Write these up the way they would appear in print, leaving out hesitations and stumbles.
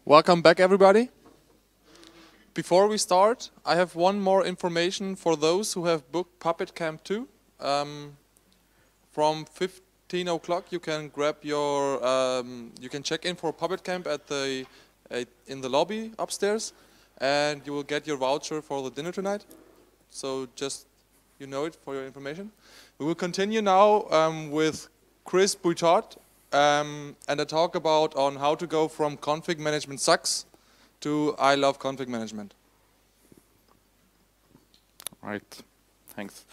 Welcome back, everybody. Before we start, I have one more information for those who have booked Puppet Camp 2. From 15 o'clock, you can grab your, you can check in for Puppet Camp at the in the lobby upstairs, and you will get your voucher for the dinner tonight. So just you know it for your information. We will continue now with Kris Buytaert. And a talk about on how to go from ConfigManagementSucks to I love config management. Right, thanks.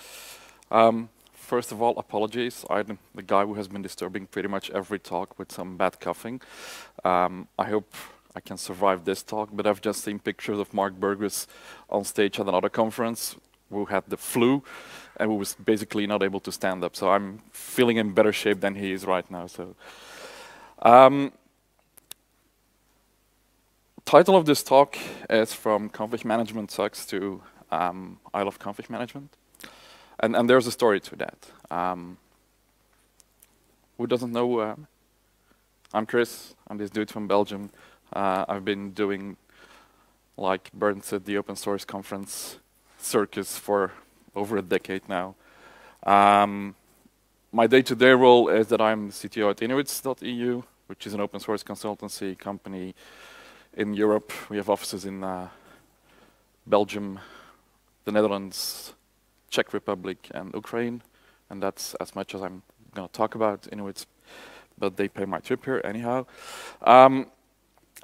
First of all, apologies. I'm the guy who has been disturbing pretty much every talk with some bad coughing. I hope I can survive this talk, but I've just seen pictures of Mark Burgess on stage at another conference who had the flu and who was basically not able to stand up. So I'm feeling in better shape than he is right now. So, title of this talk is from ConfigManagementSucks to I love config management. And there's a story to that. Who doesn't know? I'm Kris. I'm this dude from Belgium. I've been doing, like Bernd said, the open source conference circus for over a decade now. My day-to-day role is that I'm the CTO at inuits.eu, which is an open source consultancy company in Europe. We have offices in Belgium, the Netherlands, Czech Republic, and Ukraine. And that's as much as I'm going to talk about Inuits, but they pay my trip here anyhow.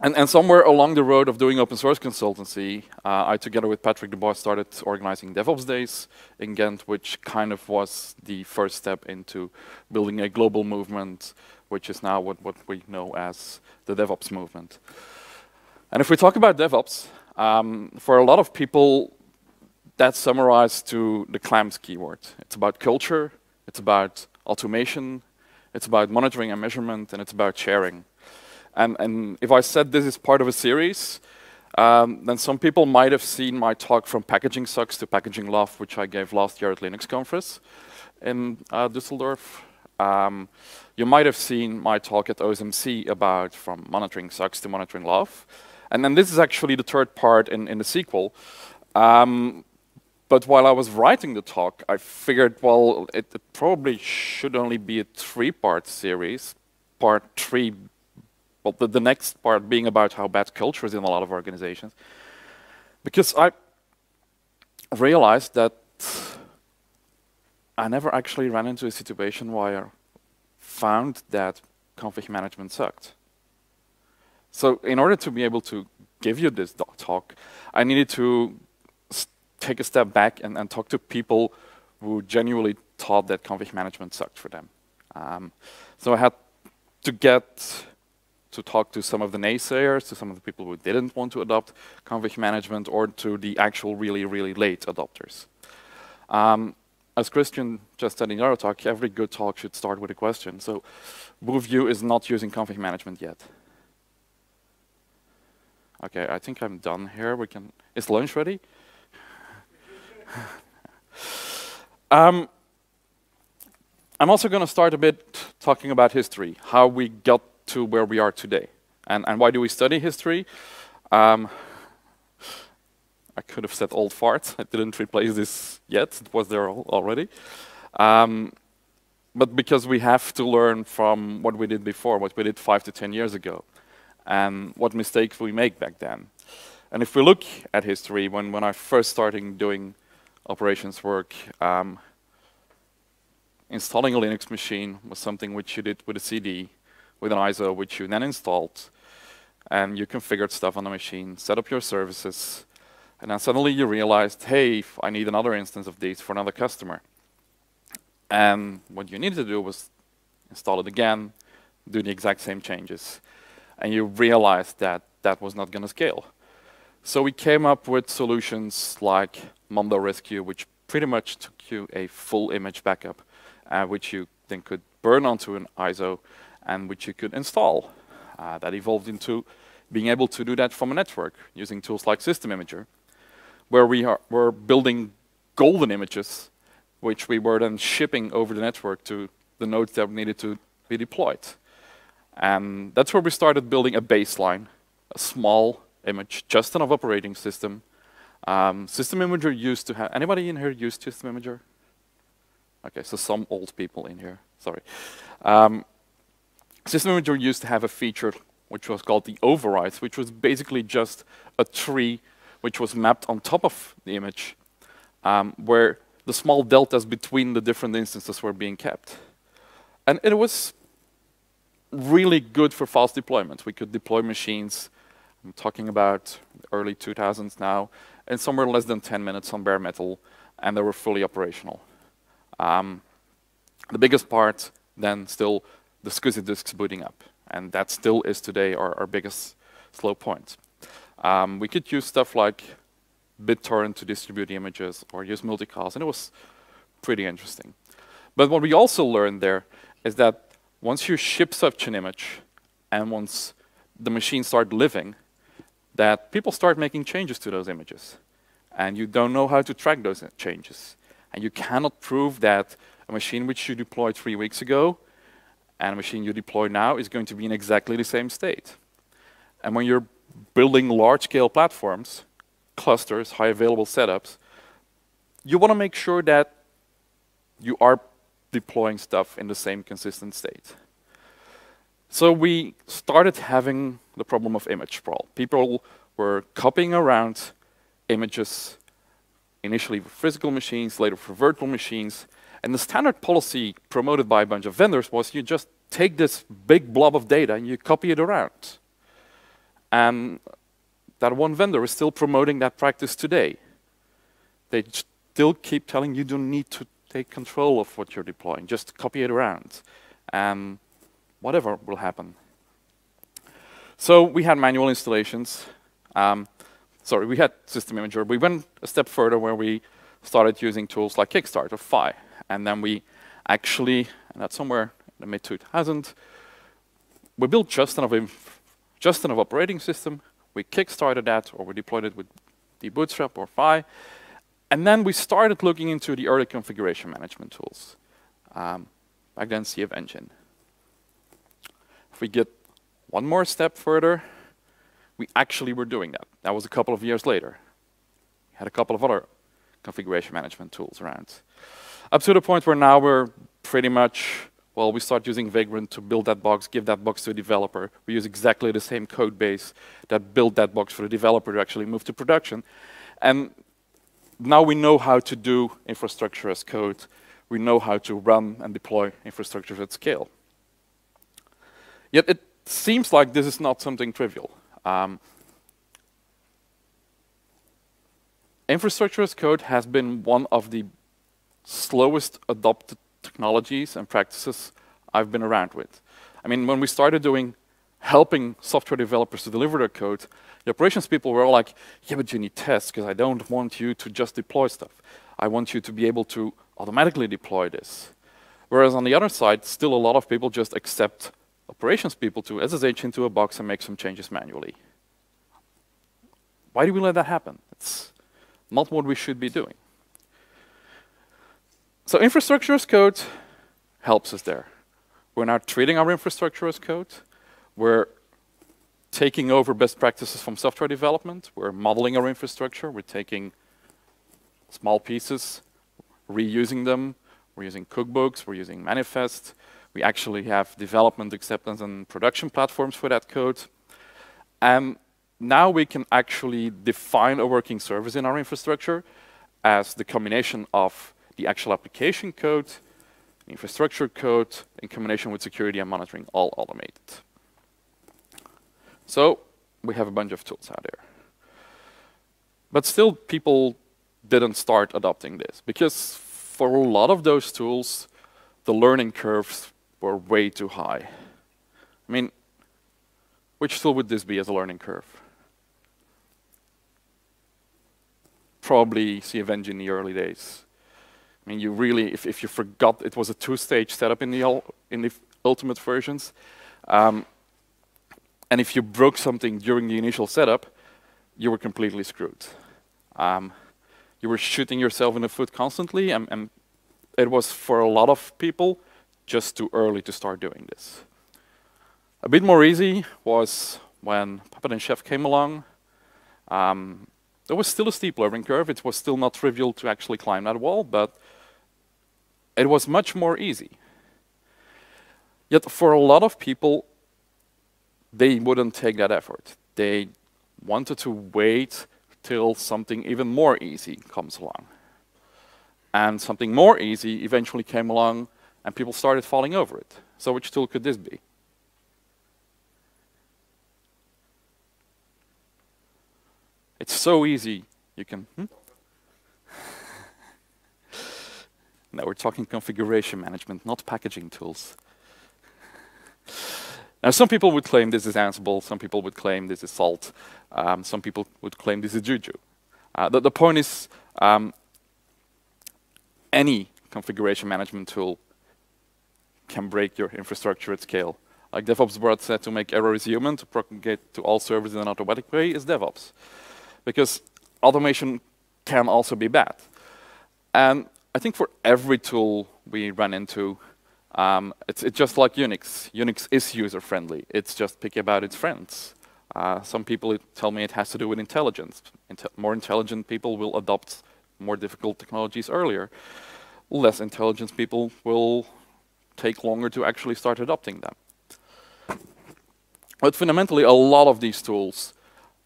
And somewhere along the road of doing open source consultancy, I, together with Patrick Dubois, started organizing DevOps Days in Ghent, which kind of was the first step into building a global movement, which is now what we know as the DevOps movement. And if we talk about DevOps, for a lot of people, that's summarized to the CLAMS keyword. It's about culture, it's about automation, it's about monitoring and measurement, and it's about sharing. And if I said this is part of a series, then some people might have seen my talk from Packaging Sucks to Packaging Love, which I gave last year at Linux Conference in Düsseldorf. You might have seen my talk at OSMC about from Monitoring Sucks to Monitoring Love. And then this is actually the third part in the sequel. But while I was writing the talk, I figured, well, it probably should only be a three-part series. Part 3, well, the next part being about how bad culture is in a lot of organizations. Because I realized that I never actually ran into a situation where I found that config management sucked. So in order to be able to give you this talk, I needed to take a step back and talk to people who genuinely thought that config management sucked for them. So I had to get to talk to some of the naysayers, to some of the people who didn't want to adopt config management, or to the actual really, really late adopters. As Christian just said in our talk, every good talk should start with a question. So who of you is not using config management yet? Okay, I think I'm done here. We can. Is lunch ready? I'm also going to start a bit talking about history, how we got to where we are today. And why do we study history? I could have said old farts. I didn't replace this yet. It was there already. But because we have to learn from what we did before, what we did 5 to 10 years ago, and what mistakes we make back then. And if we look at history, when I first started doing operations work, installing a Linux machine was something which you did with a CD, with an ISO, which you then installed, and you configured stuff on the machine, set up your services, and then suddenly you realized, hey, I need another instance of these for another customer. And what you needed to do was install it again, do the exact same changes, and you realized that that was not going to scale. So we came up with solutions like Mondo Rescue, which pretty much took you a full image backup, which you then could burn onto an ISO, and which you could install. That evolved into being able to do that from a network using tools like System Imager, where we're building golden images, which we were then shipping over the network to the nodes that needed to be deployed. And that's where we started building a baseline a small image, just an operating system. System Imager used to have, anybody in here used System Imager? Okay, so some old people in here, sorry. System Imager used to have a feature which was called the overrides, which was basically just a tree which was mapped on top of the image, where the small deltas between the different instances were being kept. And it was really good for fast deployment. We could deploy machines, I'm talking about early 2000s now, in somewhere less than 10 minutes on bare metal, and they were fully operational. The biggest part then still the SCSI disks booting up, and that still is today our biggest slow point. We could use stuff like BitTorrent to distribute the images or use multicast, and it was pretty interesting. But what we also learned there is that once you ship such an image and once the machines start living, that people start making changes to those images. And you don't know how to track those changes. And you cannot prove that a machine which you deployed 3 weeks ago and a machine you deploy now is going to be in exactly the same state. And when you're building large-scale platforms, clusters, high available setups, you want to make sure that you are deploying stuff in the same consistent state. So we started having the problem of image sprawl. People were copying around images, initially for physical machines, later for virtual machines. And the standard policy promoted by a bunch of vendors was you just take this big blob of data and you copy it around. And that one vendor is still promoting that practice today. They still keep telling you don't need to take control of what you're deploying, just copy it around. And whatever will happen. So we had manual installations. Sorry, we had System Imager. We went a step further where we started using tools like Kickstart or Phi. And then we actually, and that's somewhere in the mid-2000s, we built just enough operating system. We kickstarted that, or we deployed it with the Bootstrap or Phi. And then we started looking into the early configuration management tools. Back then, CFEngine. If we get one more step further, we actually were doing that. That was a couple of years later. We had a couple of other configuration management tools around. Up to the point where now we're pretty much, well, we start using Vagrant to build that box, give that box to a developer. We use exactly the same code base that built that box for the developer to actually move to production. And now we know how to do infrastructure as code. We know how to run and deploy infrastructure at scale. Yet it seems like this is not something trivial. Infrastructure as code has been one of the slowest adopted technologies and practices I've been around with. I mean, when we started helping software developers to deliver their code, the operations people were all like, yeah, but you need tests, because I don't want you to just deploy stuff. I want you to be able to automatically deploy this. Whereas on the other side, still a lot of people just accept operations people to SSH into a box and make some changes manually. Why do we let that happen? It's not what we should be doing. So infrastructure as code helps us there. We're now treating our infrastructure as code. We're taking over best practices from software development. We're modeling our infrastructure. We're taking small pieces, reusing them. We're using cookbooks. We're using manifest. We actually have development, acceptance, and production platforms for that code. And now we can actually define a working service in our infrastructure as the combination of the actual application code, infrastructure code, in combination with security and monitoring, all automated. So we have a bunch of tools out there. But still, people didn't start adopting this, because for a lot of those tools, the learning curves were way too high. I mean, which tool would this be as a learning curve? Probably CFEngine in the early days. I mean, you really, if you forgot it was a two-stage setup in the ultimate versions, and if you broke something during the initial setup, you were completely screwed. You were shooting yourself in the foot constantly, and it was, for a lot of people, just too early to start doing this. A bit more easy was when Puppet and Chef came along, there was still a steep learning curve. It was still not trivial to actually climb that wall, but it was much more easy. Yet for a lot of people, they wouldn't take that effort. They wanted to wait till something even more easy comes along. And something more easy eventually came along, and people started falling over it. So which tool could this be? It's so easy, you can... Now we're talking configuration management, not packaging tools. Now some people would claim this is Ansible, some people would claim this is Salt, some people would claim this is Juju. The point is, any configuration management tool can break your infrastructure at scale. Like DevOps Bart said, to make errors human, to propagate to all servers in an automatic way is DevOps. Because automation can also be bad. And I think for every tool we run into, it's just like Unix. Unix is user-friendly. It's just picky about its friends. Some people tell me it has to do with intelligence. More intelligent people will adopt more difficult technologies earlier. Less intelligent people will take longer to actually start adopting them. But fundamentally, a lot of these tools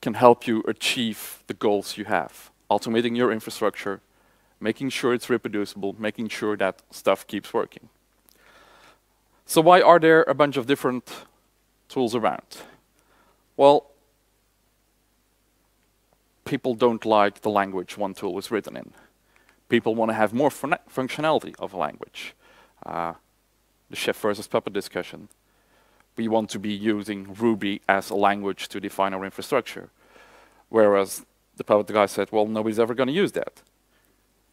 can help you achieve the goals you have. Automating your infrastructure, making sure it's reproducible, making sure that stuff keeps working. So why are there a bunch of different tools around? Well, people don't like the language one tool was written in. People want to have more functionality of a language. The Chef versus Puppet discussion. We want to be using Ruby as a language to define our infrastructure. Whereas the Puppet guy said, well, nobody's ever going to use that.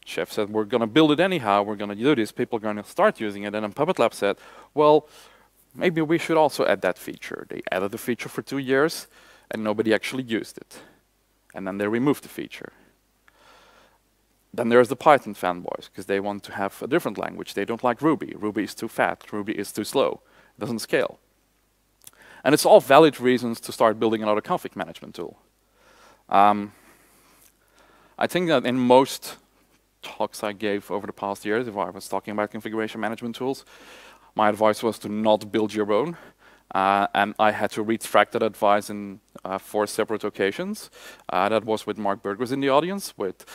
Chef said, we're going to build it anyhow, we're going to do this, people are going to start using it. And then Puppet Lab said, well, maybe we should also add that feature. They added the feature for 2 years, and nobody actually used it. And then they removed the feature. Then there's the Python fanboys, because they want to have a different language. They don't like Ruby. Ruby is too fat. Ruby is too slow. It doesn't scale. And it's all valid reasons to start building another config management tool. I think that in most talks I gave over the past years, if I was talking about configuration management tools, my advice was to not build your own. And I had to retract that advice in 4 separate occasions. That was with Mark Burgers in the audience, with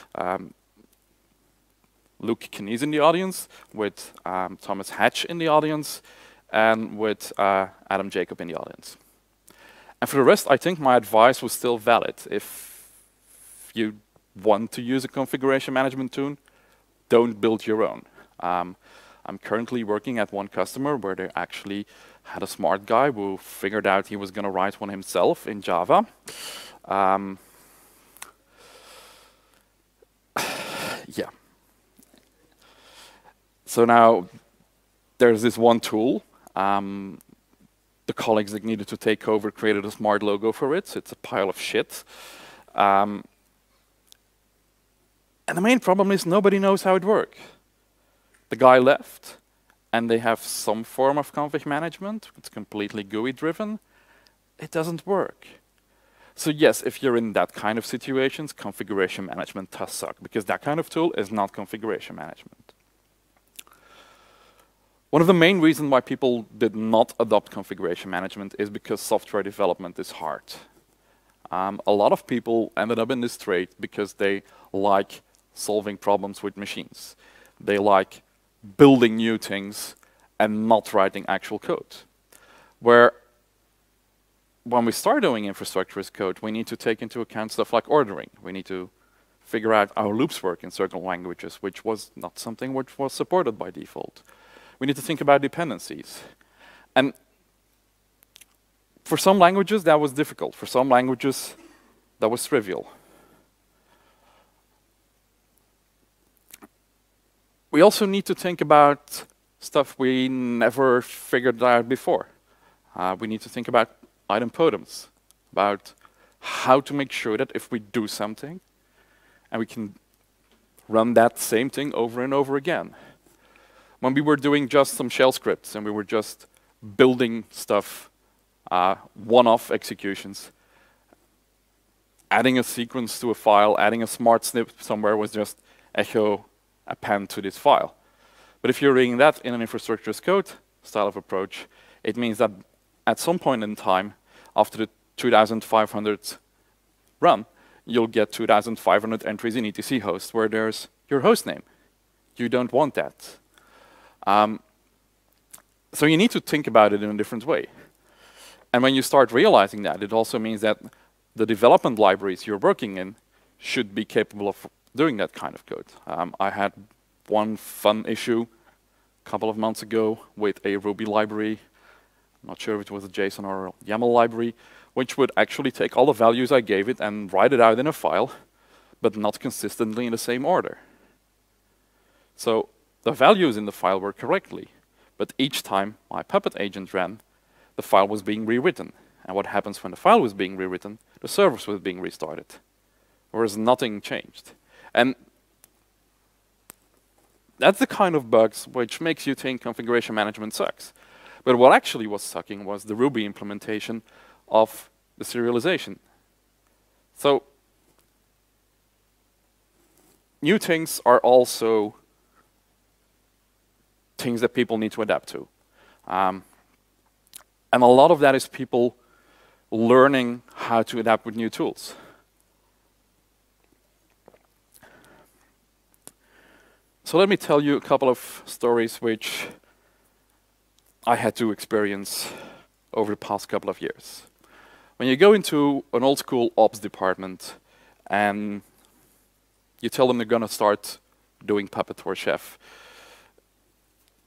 Luke Knies in the audience, with Thomas Hatch in the audience, and with Adam Jacob in the audience. And for the rest, I think my advice was still valid. If you want to use a configuration management tool, don't build your own. I'm currently working at one customer where they actually had a smart guy who figured out he was going to write one himself in Java. Yeah. So now there's this one tool. The colleagues that needed to take over created a smart logo for it. So it's a pile of shit. And the main problem is nobody knows how it works. The guy left, and they have some form of config management. It's completely GUI driven. It doesn't work. So yes, if you're in that kind of situations, configuration management does suck, because that kind of tool is not configuration management. One of the main reasons why people did not adopt configuration management is because software development is hard. A lot of people ended up in this trade because they like solving problems with machines. They like building new things and not writing actual code. Where when we start doing infrastructure as code, we need to take into account stuff like ordering. We need to figure out how loops work in certain languages, which was not something which was supported by default. We need to think about dependencies. And for some languages, that was difficult. For some languages, that was trivial. We also need to think about stuff we never figured out before. We need to think about idempotems, about how to make sure that if we do something, and we can run that same thing over and over again. When we were doing just some shell scripts and we were just building stuff one-off executions. Adding a sequence to a file, adding a smart snip somewhere was just echo append to this file. But if you're reading that in an infrastructure as code style of approach, it means that at some point in time, after the 2,500th run, you'll get 2,500 entries in etc host where there's your host name. You don't want that. So you need to think about it in a different way. And when you start realizing that, it also means that the development libraries you're working in should be capable of doing that kind of code. I had one fun issue a couple of months ago with a Ruby library. I'm not sure if it was a JSON or a YAML library, which would actually take all the values I gave it and write it out in a file, but not consistently in the same order. So the values in the file were correctly, but each time my Puppet agent ran, the file was being rewritten. And what happens when the file was being rewritten? The servers was being restarted, whereas nothing changed. And that's the kind of bugs which makes you think configuration management sucks. But what actually was sucking was the Ruby implementation of the serialization. So new things are also things that people need to adapt to. And a lot of that is people learning how to adapt with new tools. So let me tell you a couple of stories which I had to experience over the past couple of years. When you go into an old school ops department and you tell them they're going to start doing Puppet or Chef,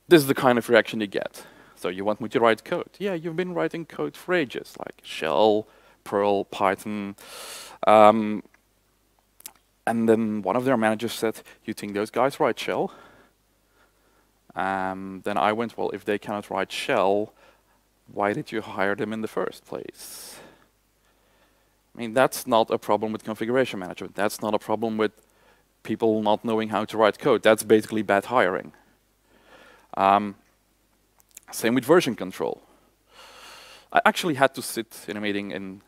this is the kind of reaction you get. So you want me to write code? Yeah, you've been writing code for ages, like Shell, Perl, Python. And then one of their managers said, you think those guys write Shell? Then I went, well, if they cannot write Shell, why did you hire them in the first place? I mean, that's not a problem with configuration management. That's not a problem with people not knowing how to write code. That's basically bad hiring. Same with version control. I actually had to sit in a meeting in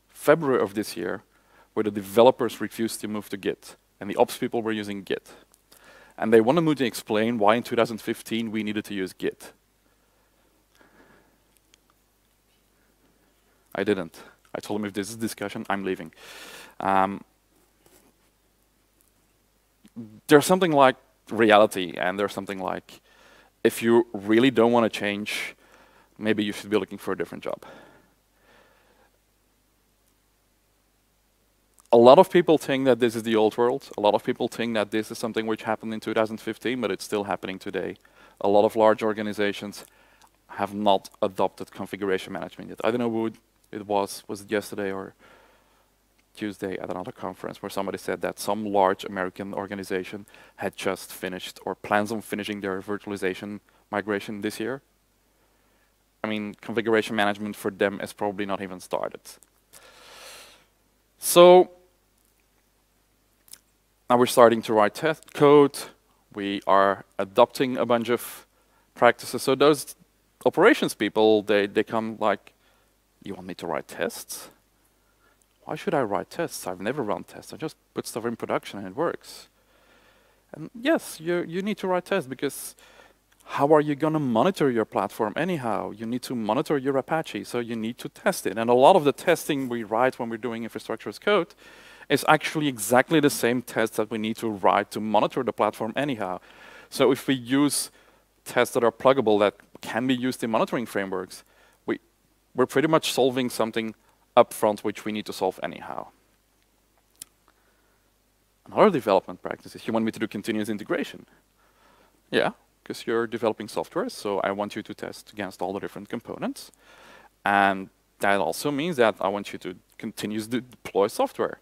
February of this year where the developers refused to move to Git, and the ops people were using Git. And they wanted me to explain why in 2015 we needed to use Git. I didn't. I told them if this is discussion, I'm leaving. There's something like reality, and there's something like, if you really don't want to change, maybe you should be looking for a different job. A lot of people think that this is the old world. A lot of people think that this is something which happened in 2015, but it's still happening today. A lot of large organizations have not adopted configuration management yet. I don't know who it was it yesterday or Tuesday at another conference where somebody said that some large American organization had just finished or plans on finishing their virtualization migration this year. I mean, configuration management for them is probably not even started. So now we're starting to write test code. We are adopting a bunch of practices. So those operations people, they come like, you want me to write tests? Why should I write tests? I've never run tests. I just put stuff in production and it works. And yes, you need to write tests because how are you going to monitor your platform anyhow? You need to monitor your Apache, so you need to test it. And a lot of the testing we write when we're doing infrastructure as code is actually exactly the same tests that we need to write to monitor the platform anyhow. So if we use tests that are pluggable that can be used in monitoring frameworks, we're pretty much solving something upfront which we need to solve anyhow. Another development practice is you want me to do continuous integration. Yeah, because you're developing software, so I want you to test against all the different components. And that also means that I want you to continuously deploy software.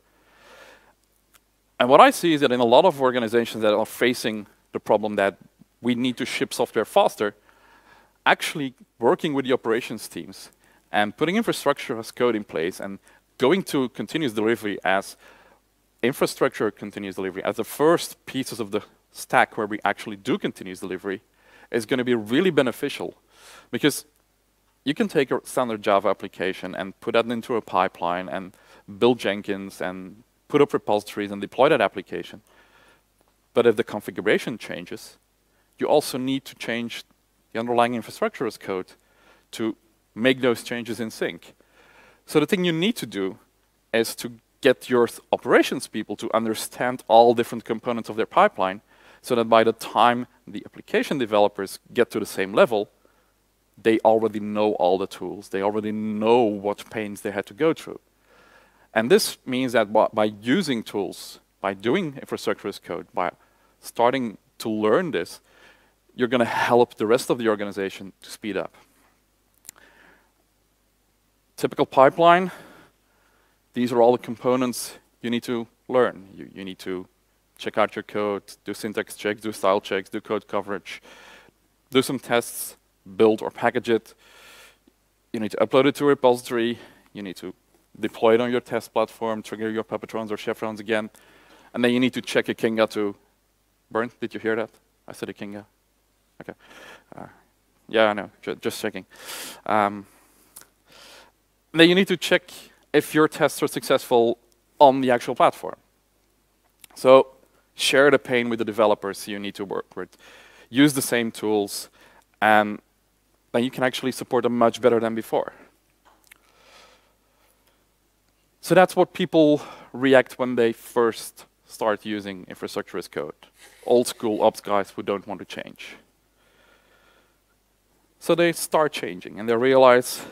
And what I see is that in a lot of organizations that are facing the problem that we need to ship software faster, actually working with the operations teams and putting infrastructure as code in place and going to continuous delivery as infrastructure continuous delivery as the first pieces of the stack where we actually do continuous delivery is going to be really beneficial. Because you can take a standard Java application and put that into a pipeline and build Jenkins and put up repositories and deploy that application. But if the configuration changes, you also need to change the underlying infrastructure as code to make those changes in sync. So the thing you need to do is to get your operations people to understand all different components of their pipeline so that by the time the application developers get to the same level, they already know all the tools. They already know what pains they had to go through. And this means that by using tools, by doing infrastructure as code, by starting to learn this, you're going to help the rest of the organization to speed up. Typical pipeline, these are all the components you need to learn. You need to check out your code, do syntax checks, do style checks, do code coverage, do some tests, build or package it. You need to upload it to a repository. You need to deploy it on your test platform, trigger your Puppetrons or Chevrons again. And then you need to check a Kinga to Bernd, did you hear that? I said a Kinga. Okay. Yeah, I know, just checking. Then you need to check if your tests are successful on the actual platform. So share the pain with the developers you need to work with. Use the same tools, and then you can actually support them much better than before. So that's what people react when they first start using infrastructure as code. Old school ops guys who don't want to change. So they start changing and they realize,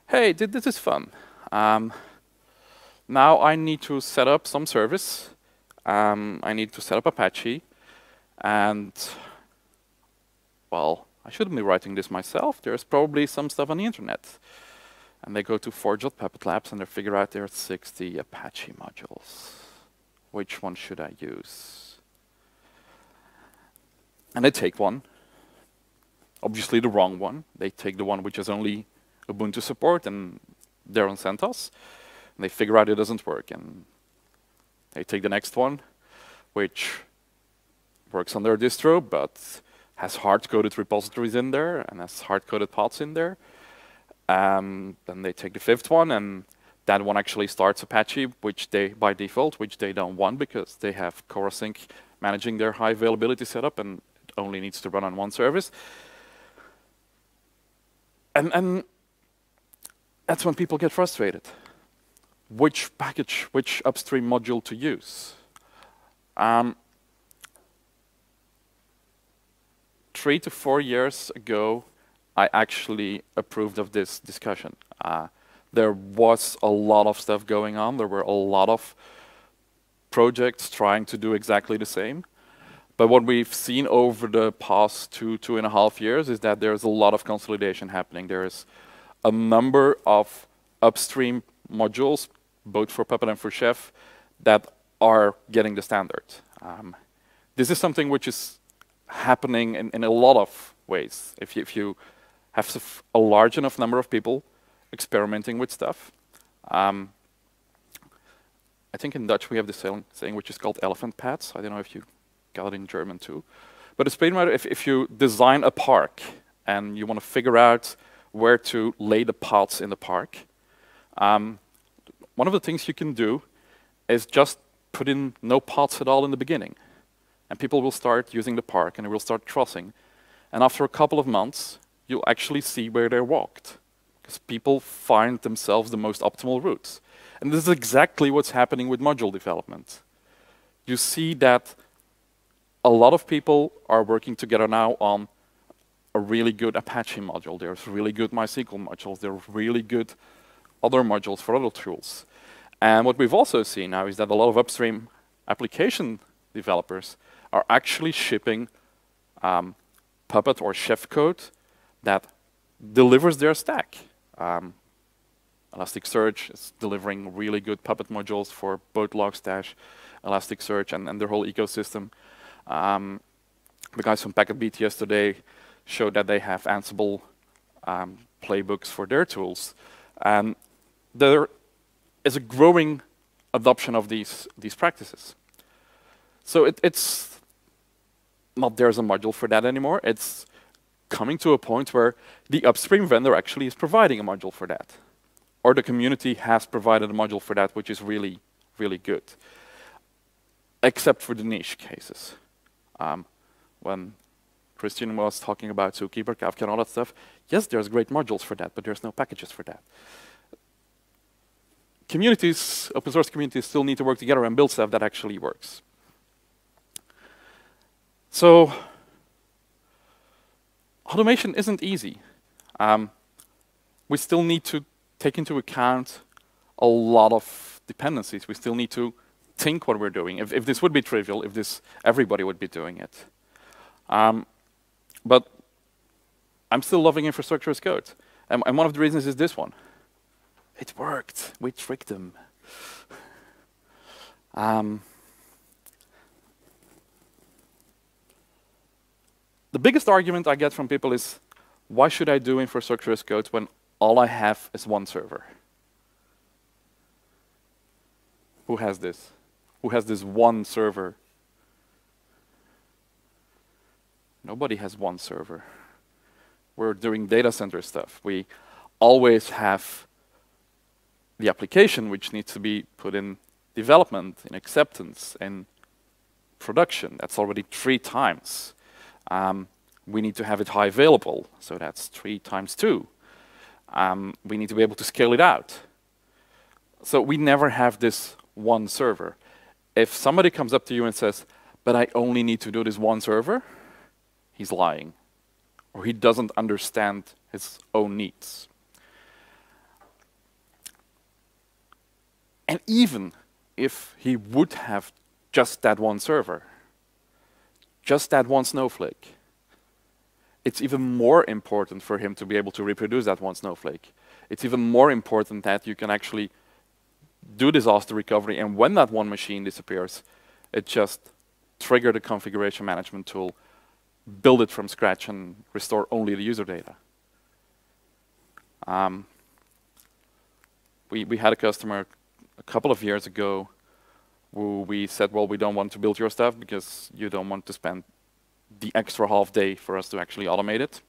hey, this is fun. Now I need to set up some service. I need to set up Apache. And, well, I shouldn't be writing this myself. There's probably some stuff on the internet. And they go to Forge.Puppet Labs and they figure out there are 60 Apache modules. Which one should I use? And they take one. Obviously the wrong one. They take the one which has only Ubuntu support and they're on CentOS. And they figure out it doesn't work. And they take the next one, which works on their distro, but has hard-coded repositories in there and has hard-coded paths in there. Then they take the fifth one, and that one actually starts Apache, which they, by default, which they don't want because they have CoreSync managing their high availability setup, and it only needs to run on one service. And that's when people get frustrated. Which package, which upstream module to use? 3 to 4 years ago, I actually approved of this discussion. There was a lot of stuff going on. There were a lot of projects trying to do exactly the same. But what we've seen over the past 2.5 years is that there's a lot of consolidation happening. There's a number of upstream modules, both for Puppet and for Chef, that are getting the standard. This is something which is happening in a lot of ways. If you have a large enough number of people experimenting with stuff. I think in Dutch we have this saying which is called elephant pads. I don't know if you got it in German too. But it's pretty much if you design a park and you want to figure out where to lay the paths in the park, one of the things you can do is just put in no paths at all in the beginning. And people will start using the park and they will start crossing. And after a couple of months, you'll actually see where they walked. Because people find themselves the most optimal routes. And this is exactly what's happening with module development. You see that a lot of people are working together now on a really good Apache module. There's really good MySQL modules. There are really good other modules for other tools. And what we've also seen now is that a lot of upstream application developers are actually shipping Puppet or Chef code that delivers their stack. Elasticsearch is delivering really good Puppet modules for both Logstash, Elasticsearch, and their whole ecosystem. The guys from PacketBeat yesterday showed that they have Ansible playbooks for their tools. And there is a growing adoption of these practices. So it's not there's a module for that anymore. It's coming to a point where the upstream vendor actually is providing a module for that. Or the community has provided a module for that, which is really, really good. Except for the niche cases. When Christian was talking about Zookeeper, Kafka, and all that stuff, yes, there's great modules for that, but there's no packages for that. Communities, open source communities, still need to work together and build stuff that actually works. So, automation isn't easy. We still need to take into account a lot of dependencies. We still need to think what we're doing. If this would be trivial, if this everybody would be doing it. But I'm still loving infrastructure as code. And one of the reasons is this one. It worked. We tricked them. The biggest argument I get from people is, why should I do infrastructure as code when all I have is one server? Who has this? Who has this one server? Nobody has one server. We're doing data center stuff. We always have the application which needs to be put in development, in acceptance, in production. That's already 3 times. We need to have it high available, so that's 3 times 2. We need to be able to scale it out. So we never have this one server. If somebody comes up to you and says, but I only need to do this one server, he's lying. Or he doesn't understand his own needs. And even if he would have just that one server, just that one snowflake, it's even more important for him to be able to reproduce that one snowflake. It's even more important that you can actually do disaster recovery, and when that one machine disappears, it just trigger the configuration management tool, build it from scratch, and restore only the user data. We had a customer a couple of years ago who we said, well, we don't want to build your stuff because you don't want to spend the extra half day for us to actually automate it.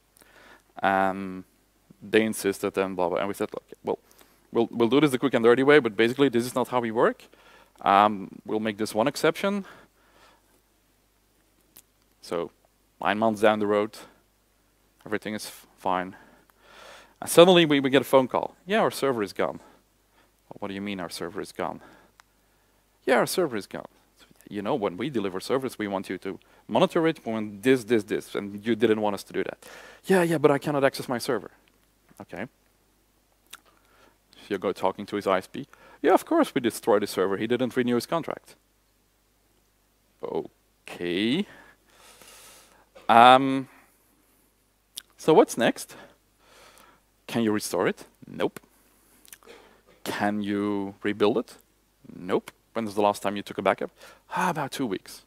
They insisted and blah, blah, and we said, look, well, we'll do this the quick and dirty way, but basically this is not how we work. We'll make this one exception. So 9 months down the road, everything is fine. And suddenly we get a phone call. Yeah, our server is gone. Well, what do you mean our server is gone? Yeah, our server is gone. You know, when we deliver service, we want you to monitor it when this, and you didn't want us to do that. Yeah, but I cannot access my server. Okay. So you go talking to his ISP. Yeah, of course we destroyed the server. He didn't renew his contract. Okay. So what's next? Can you restore it? Nope. Can you rebuild it? Nope. When was the last time you took a backup? About 2 weeks.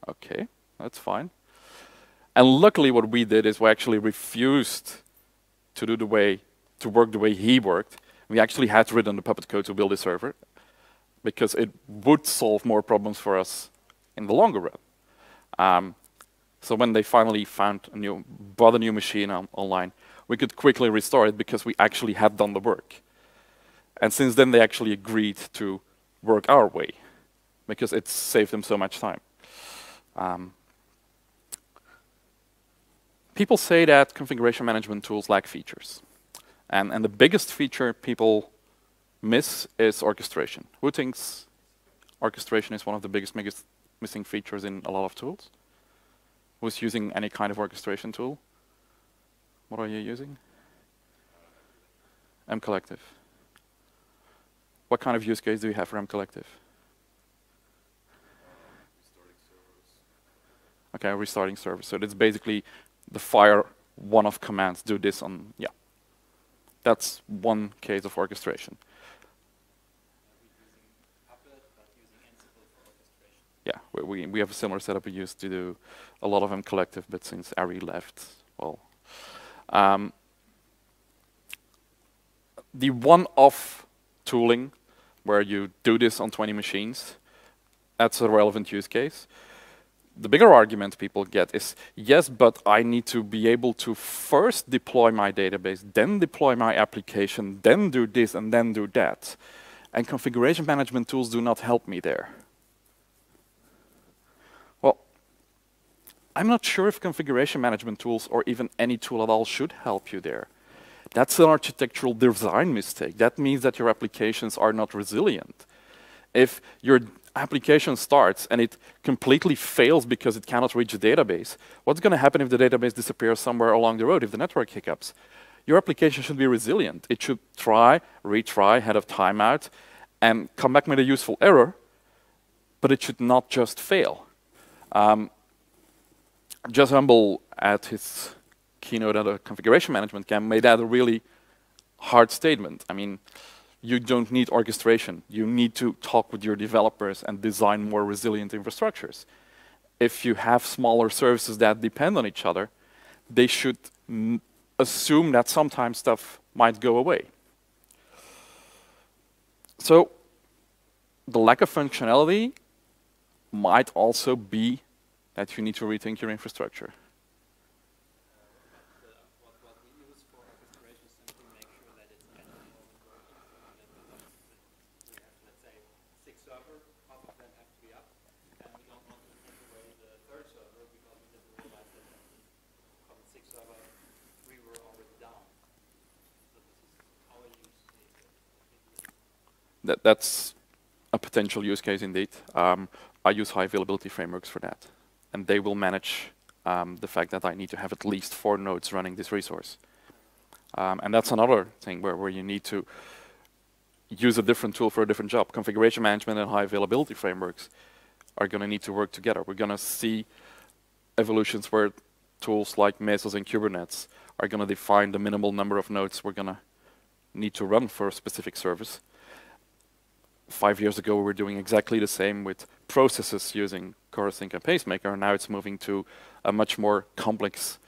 Okay, that's fine. And luckily what we did is we actually refused to work the way he worked. We actually had written the Puppet code to build a server because it would solve more problems for us in the longer run. So when they finally bought a new machine online, we could quickly restore it because we actually had done the work. And since then they actually agreed to work our way because it saved them so much time. People say that configuration management tools lack features. And the biggest feature people miss is orchestration. Who thinks orchestration is one of the biggest missing features in a lot of tools? Who's using any kind of orchestration tool? What are you using? mCollective. What kind of use case do you have for mCollective? Okay, restarting servers. So that's basically the fire one-off commands. Do this on, yeah. That's one case of orchestration. Yeah, we have a similar setup. We used to do a lot of mCollective, but since Ari left, well. The one-off tooling, where you do this on 20 machines, that's a relevant use case. the bigger argument people get is, yes, but I need to be able to first deploy my database, then deploy my application, then do this, and then do that. And configuration management tools do not help me there. Well, I'm not sure if configuration management tools or even any tool at all should help you there. That's an architectural design mistake. That means that your applications are not resilient. If your application starts and it completely fails because it cannot reach the database, what's going to happen if the database disappears somewhere along the road, if the network hiccups? Your application should be resilient. It should try, retry, head of timeout, and come back with a useful error, but it should not just fail. Jez Humble, at his keynote at a configuration management camp, made that a really hard statement. I mean, you don't need orchestration. You need to talk with your developers and design more resilient infrastructures. If you have smaller services that depend on each other, they should assume that sometimes stuff might go away. So the lack of functionality might also be that you need to rethink your infrastructure. That's a potential use case indeed. I use high availability frameworks for that. And they will manage the fact that I need to have at least 4 nodes running this resource. And that's another thing where you need to use a different tool for a different job. Configuration management and high availability frameworks are going to need to work together. We're going to see evolutions where tools like Mesos and Kubernetes are going to define the minimal number of nodes we're going to need to run for a specific service. 5 years ago, we were doing exactly the same with processes using CoroSync and Pacemaker. Now it's moving to a much more complex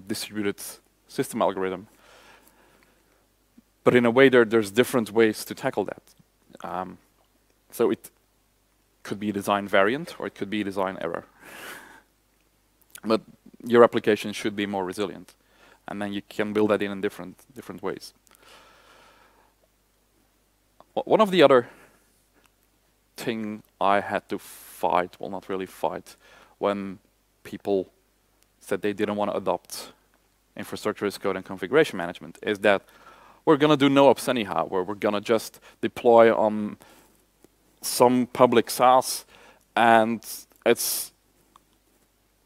distributed system algorithm. But in a way, there's different ways to tackle that. So it could be a design variant, or it could be a design error. But your application should be more resilient. And then you can build that in different ways. One of the other thing I had to fight, well, not really fight, when people said they didn't want to adopt infrastructure as code and configuration management, is that we're going to do no ops anyhow, where we're going to just deploy on some public SaaS and it's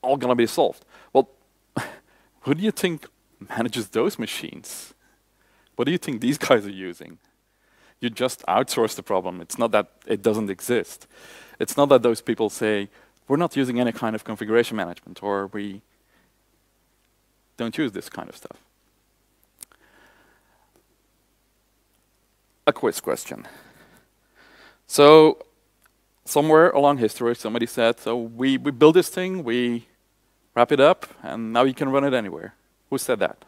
all going to be solved. Well, who do you think manages those machines? What do you think these guys are using? You just outsource the problem. It's not that it doesn't exist. It's not that those people say, we're not using any kind of configuration management, or we don't use this kind of stuff. A quiz question. So somewhere along history, somebody said, so we build this thing, we wrap it up, and now you can run it anywhere. Who said that?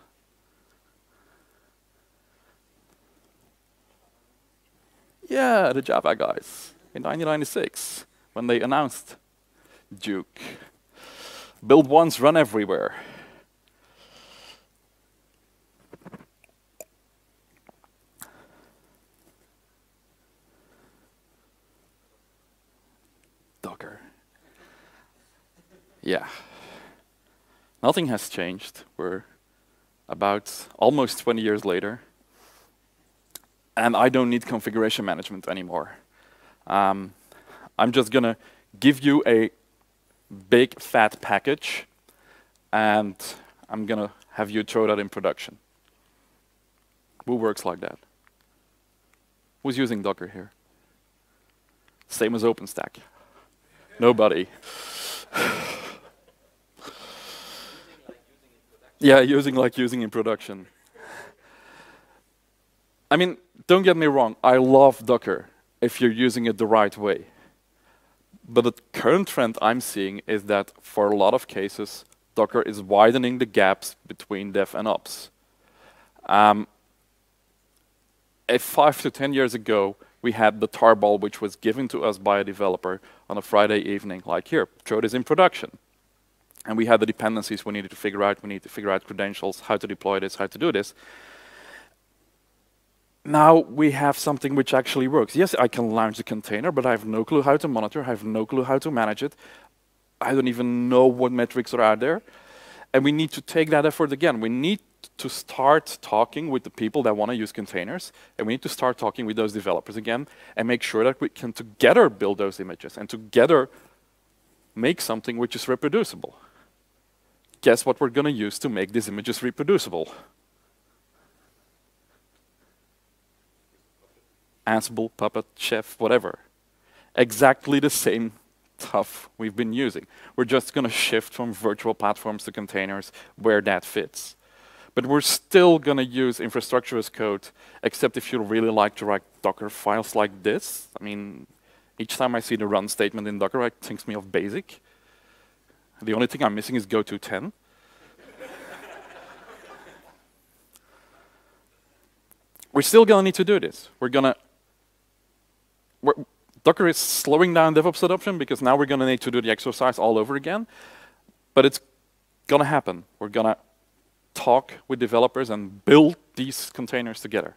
Yeah, the Java guys in 1996, when they announced Duke. Build once, run everywhere. Docker. Yeah. Nothing has changed. We're about almost 20 years later. And I don't need configuration management anymore. I'm just going to give you a big, fat package, and I'm going to have you throw that in production. Who works like that? Who's using Docker here? Same as OpenStack. Nobody. Yeah, using in production. I mean, don't get me wrong, I love Docker if you're using it the right way. But the current trend I'm seeing is that for a lot of cases, Docker is widening the gaps between dev and ops. If 5 to 10 years ago, we had the tarball, which was given to us by a developer on a Friday evening, like here, throw this in production. And we had the dependencies we needed to figure out. We needed to figure out credentials, how to deploy this, how to do this. Now we have something which actually works. Yes, I can launch the container, but I have no clue how to monitor. I have no clue how to manage it. I don't even know what metrics are out there. And we need to take that effort again. We need to start talking with the people that want to use containers, and we need to start talking with those developers again and make sure that we can together build those images and together make something which is reproducible. Guess what we're going to use to make these images reproducible? Ansible, Puppet, Chef, whatever. Exactly the same stuff we've been using. We're just going to shift from virtual platforms to containers where that fits. But we're still going to use infrastructure as code, except if you really like to write Docker files like this. I mean, each time I see the run statement in Docker, it thinks me of BASIC. The only thing I'm missing is go to 10. We're still going to need to do this. Docker is slowing down DevOps adoption because now we're going to need to do the exercise all over again. But it's going to happen. We're going to talk with developers and build these containers together.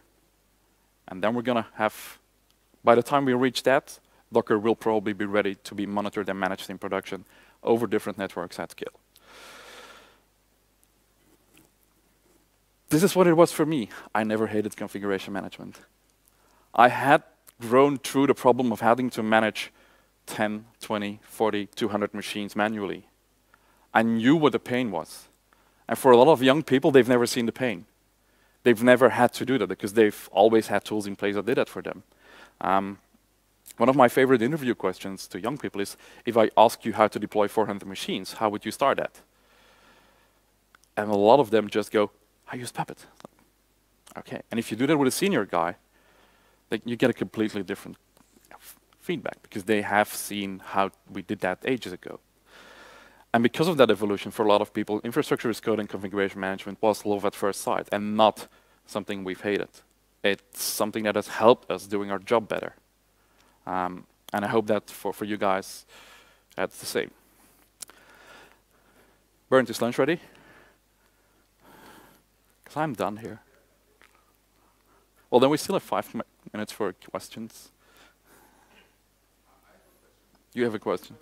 And then we're going to have, by the time we reach that, Docker will probably be ready to be monitored and managed in production over different networks at scale. This is what it was for me. I never hated configuration management. I had grown through the problem of having to manage 10, 20, 40, 200 machines manually. I knew what the pain was. And for a lot of young people, they've never seen the pain. They've never had to do that because they've always had tools in place that did that for them. One of my favorite interview questions to young people is, if I ask you how to deploy 400 machines, how would you start that? And a lot of them just go, I use Puppet. Okay, and if you do that with a senior guy, you get a completely different feedback because they have seen how we did that ages ago. And because of that evolution, for a lot of people, infrastructure as code and configuration management was love at first sight and not something we've hated. It's something that has helped us doing our job better. And I hope that for you guys, that's the same. Bernd, is lunch ready? Because I'm done here. Well, then we still have 5 minutes for questions. You have a question?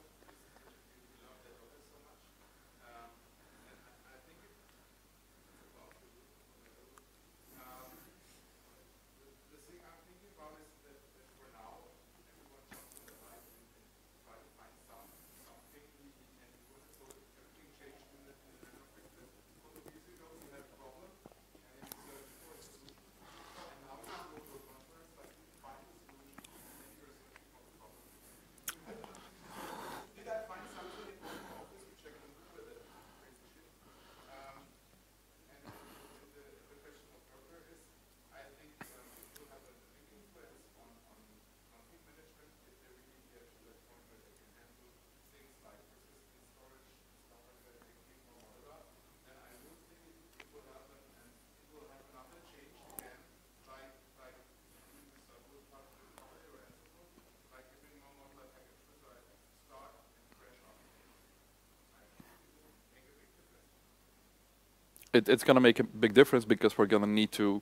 It's going to make a big difference because we're going to need to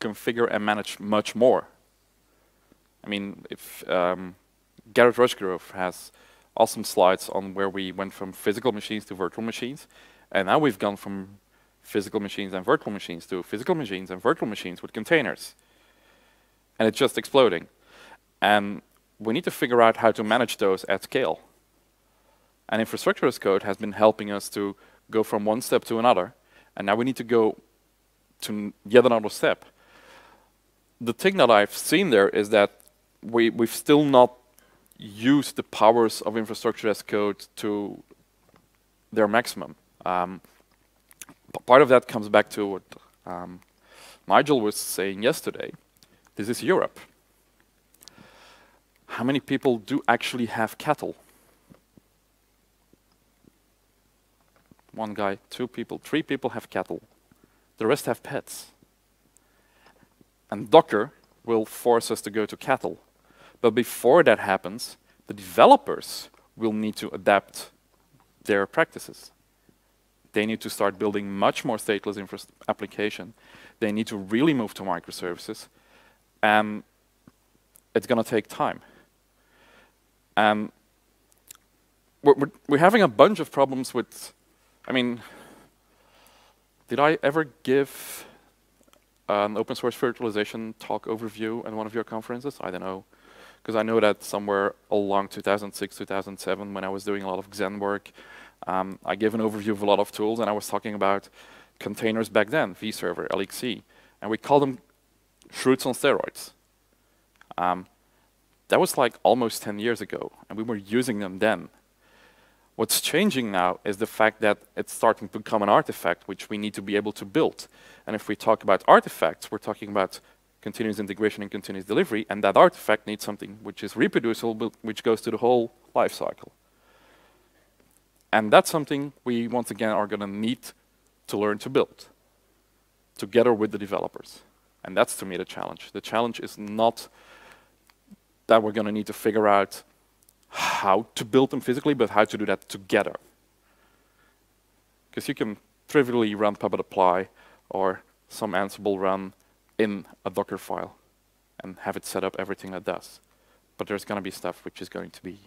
configure and manage much more. I mean, if Garrett Rushgrove has awesome slides on where we went from physical machines to virtual machines, and now we've gone from physical machines and virtual machines to physical machines and virtual machines with containers. And it's just exploding. And we need to figure out how to manage those at scale. And infrastructure as code has been helping us to go from one step to another. And now we need to go to yet another step. The thing that I've seen there is that we've still not used the powers of infrastructure as code to their maximum. Part of that comes back to what Nigel was saying yesterday. This is Europe. How many people do actually have cattle? 1 guy, 2 people, 3 people have cattle. The rest have pets. And Docker will force us to go to cattle. But before that happens, the developers will need to adapt their practices. They need to start building much more stateless application. They need to really move to microservices. And it's going to take time. And we're having a bunch of problems with, I mean, did I ever give an open source virtualization talk overview in one of your conferences? I don't know. Because I know that somewhere along 2006, 2007, when I was doing a lot of Xen work, I gave an overview of a lot of tools, and I was talking about containers back then, vServer, LXC, and we called them fruits on steroids. That was like almost 10 years ago, and we were using them then. What's changing now is the fact that it's starting to become an artifact which we need to be able to build. And if we talk about artifacts, we're talking about continuous integration and continuous delivery, and that artifact needs something which is reproducible, which goes to the whole life cycle. And that's something we, once again, are going to need to learn to build together with the developers. And that's, to me, the challenge. The challenge is not that we're going to need to figure out how to build them physically, but how to do that together. Because you can trivially run Puppet apply or some Ansible run in a Docker file and have it set up everything it does. But there's going to be stuff which is going to be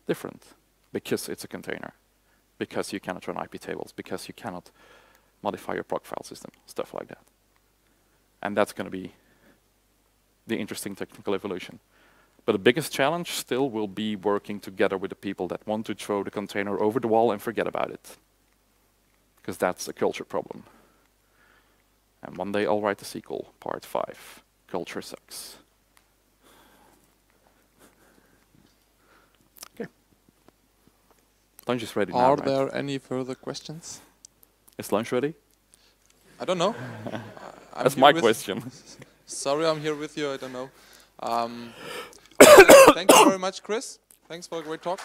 different because it's a container, because you cannot run IP tables, because you cannot modify your proc file system, stuff like that. And that's going to be the interesting technical evolution. But the biggest challenge still will be working together with the people that want to throw the container over the wall and forget about it. Because that's a culture problem. And one day I'll write the sequel, part 5, Culture Sucks. Okay. Lunch is ready now, Are right? there any further questions? Is lunch ready? I don't know. That's my question. Sorry, I'm here with you. I don't know. Thank you very much, Kris. Thanks for a great talk.